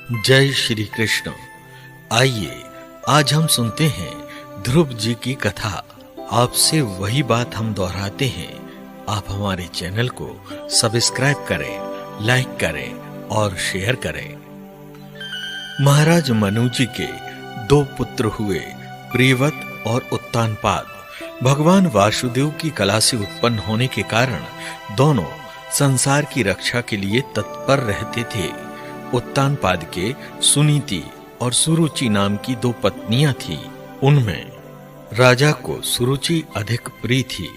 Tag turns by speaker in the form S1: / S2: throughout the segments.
S1: जय श्री कृष्ण। आइए आज हम सुनते हैं ध्रुव जी की कथा। आपसे वही बात हम दोहराते हैं। आप हमारे चैनल को सब्सक्राइब करें, लाइक करें और शेयर करें। महाराज मनु जी के दो पुत्र हुए, प्रियव्रत और उत्तानपाद। भगवान वासुदेव की कला से उत्पन्न होने के कारण दोनों संसार की रक्षा के लिए तत्पर रहते थे। उत्तानपाद के सुनीति और सुरुचि नाम की दो पत्नियां थीं। उनमें राजा को सुरुचि अधिक प्रिय थी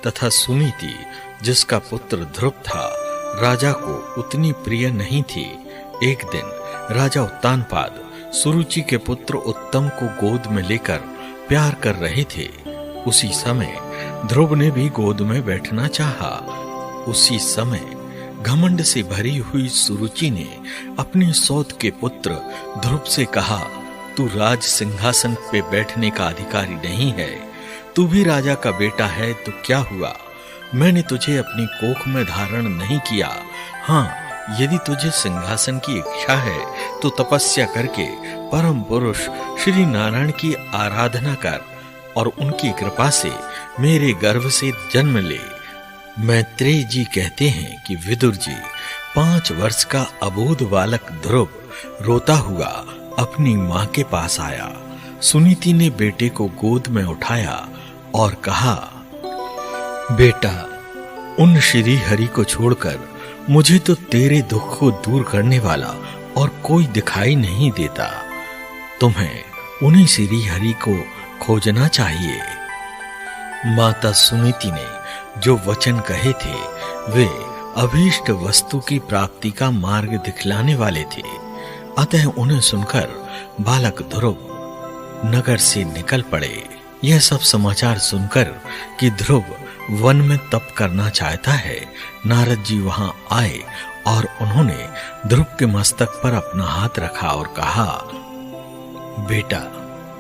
S1: तथा सुनीति, जिसका पुत्र ध्रुव था, राजा को उतनी प्रिय नहीं थी। एक दिन राजा उत्तानपाद सुरुचि के पुत्र उत्तम को गोद में लेकर प्यार कर रहे थे। उसी समय ध्रुव ने भी गोद में बैठना चाहा। उसी समय घमंड से भरी हुई सुरुचि ने अपने सौत के पुत्र ध्रुव से कहा, तू राज सिंहासन पे बैठने का अधिकारी नहीं है। तू भी राजा का बेटा है तो क्या हुआ? मैंने तुझे अपनी कोख में धारण नहीं किया। हाँ, यदि तुझे सिंहासन की इच्छा है तो तपस्या करके परम पुरुष श्री नारायण की आराधना कर और उनकी कृपा से मेरे गर्भ से जन्म ले। मैत्रेय जी कहते हैं कि विदुर जी 5 वर्ष का अबोध बालक ध्रुव रोता हुआ अपनी मां के पास आया। सुनीति ने बेटे को गोद में उठाया और कहा, बेटा, उन श्री हरि को छोड़कर मुझे तो तेरे दुख को दूर करने वाला और कोई दिखाई नहीं देता। तुम्हें उन्हीं श्री हरि को खोजना चाहिए। माता सुनीति ने जो वचन कहे थे वे अभीष्ट वस्तु की प्राप्ति का मार्ग दिखलाने वाले थे। अतः उन्हें सुनकर बालक ध्रुव नगर से निकल पड़े। यह सब समाचार सुनकर कि ध्रुव वन में तप करना चाहता है, नारद जी वहां आए और उन्होंने ध्रुव के मस्तक पर अपना हाथ रखा और कहा, बेटा,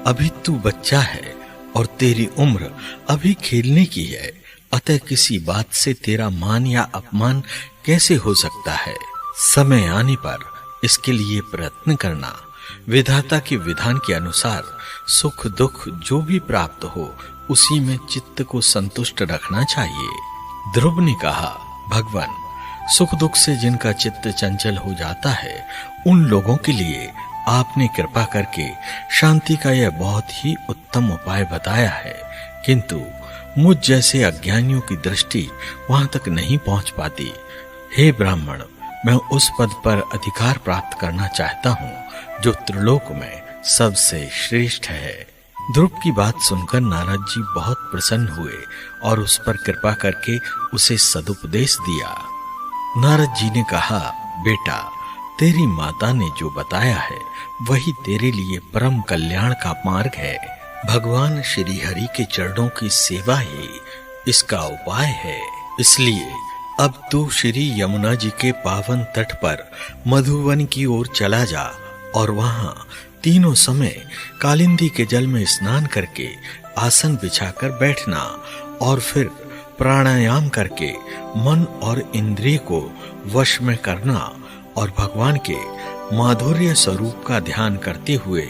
S1: अभी तू बच्चा है और तेरी उम्र अभी खेलने की है, अतः किसी बात से तेरा मान या अपमान कैसे हो सकता है? समय आने पर इसके लिए प्रयत्न करना। विधाता के विधान के अनुसार सुख दुख जो भी प्राप्त हो उसी में चित्त को संतुष्ट रखना चाहिए। ध्रुव ने कहा, भगवान, सुख दुख से जिनका चित्त चंचल हो जाता है उन लोगों के लिए आपने कृपा करके शांति का यह बहुत ही उत्तम उपाय बताया है, किंतु मुझ जैसे अज्ञानियों की दृष्टि वहां तक नहीं पहुंच पाती। हे ब्राह्मण, मैं उस पद पर अधिकार प्राप्त करना चाहता हूँ जो त्रिलोक में सबसे श्रेष्ठ है। ध्रुव की बात सुनकर नारद जी बहुत प्रसन्न हुए और उस पर कृपा करके उसे सदुपदेश दिया। नारद जी ने कहा, बेटा, तेरी माता ने जो बताया है वही तेरे लिए परम कल्याण का मार्ग है। भगवान श्री हरि के चरणों की सेवा ही इसका उपाय है। इसलिए अब तू श्री यमुना जी के पावन तट पर मधुवन की ओर चला जा और वहां तीनों समय कालिंदी के जल में स्नान करके आसन बिछाकर बैठना और फिर प्राणायाम करके मन और इंद्रिय को वश में करना और भगवान के माधुर्य स्वरूप का ध्यान करते हुए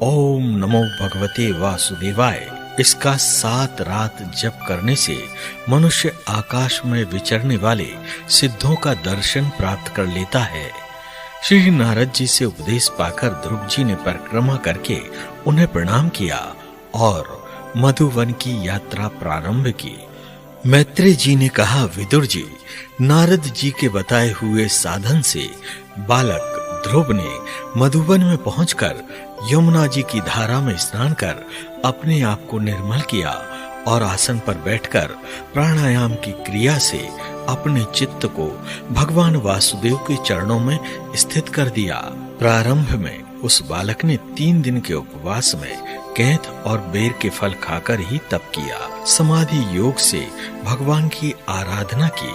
S1: ओम नमो भगवते वासुदेवाय इसका 7 रात जप करने से मनुष्य आकाश में विचरने वाले सिद्धों का दर्शन प्राप्त कर लेता है। श्री नारद जी से उपदेश पाकर ध्रुव जी ने परिक्रमा करके उन्हें प्रणाम किया और मधुवन की यात्रा प्रारंभ की। मैत्रेय जी ने कहा, विदुर जी, नारद जी के बताए हुए साधन से बालक ध्रुव ने मधुवन में पहुंचकर यमुना जी की धारा में स्नान कर अपने आप को निर्मल किया और आसन पर बैठकर प्राणायाम की क्रिया से अपने चित्त को भगवान वासुदेव के चरणों में स्थित कर दिया। प्रारंभ में उस बालक ने 3 दिन के उपवास में कैथ और बेर के फल खाकर ही तप किया। समाधि योग से भगवान की आराधना की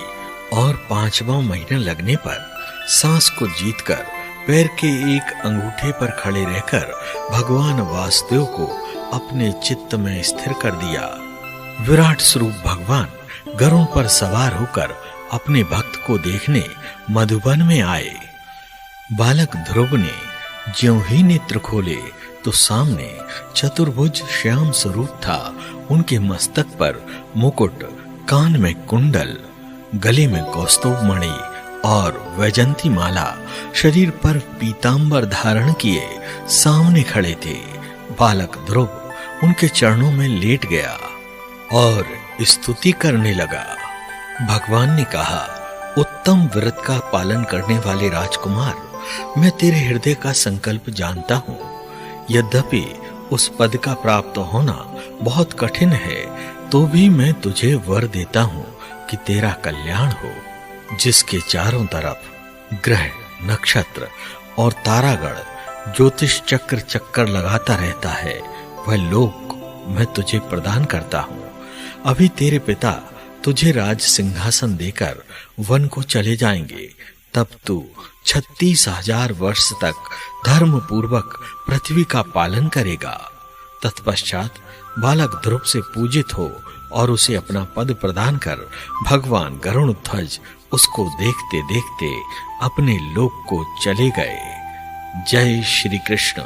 S1: और 5वां महीना लगने पर सांस को जीतकर पैर के एक अंगूठे पर खड़े रहकर भगवान वासुदेव को अपने चित्त में स्थिर कर दिया। विराट स्वरूप भगवान गरुड़ पर सवार होकर अपने भक्त को देखने मधुबन में आए। बालक ध्रुव ने ज्यों ही नेत्र खोले तो सामने चतुर्भुज श्याम स्वरूप था। उनके मस्तक पर मुकुट, कान में कुंडल, गले में कौस्तुभ मणि और वैजंती माला, शरीर पर पीतांबर धारण किए सामने खड़े थे। बालक ध्रुव उनके चरणों में लेट गया और स्तुति करने लगा। भगवान ने कहा, उत्तम व्रत का पालन करने वाले राजकुमार, मैं तेरे हृदय का संकल्प जानता हूँ। यद्यपि उस पद का प्राप्त होना बहुत कठिन है, तो भी मैं तुझे वर देता हूँ कि तेरा कल्याण हो। जिसके चारों तरफ ग्रह, नक्षत्र और तारागण ज्योतिष चक्कर लगाता रहता है, वह लोक मैं तुझे प्रदान करता हूँ। अभी तेरे पिता तुझे राज सिंहासन देकर वन को चले जाएंगे, तब तू 36,000 वर्ष तक धर्म पूर्वक पृथ्वी का पालन करेगा। तत्पश्चात बालक ध्रुव से पूजित हो और उसे अपना पद प्रदान कर भगवान गरुड़ध्वज उसको देखते देखते अपने लोक को चले गए। जय श्री कृष्ण।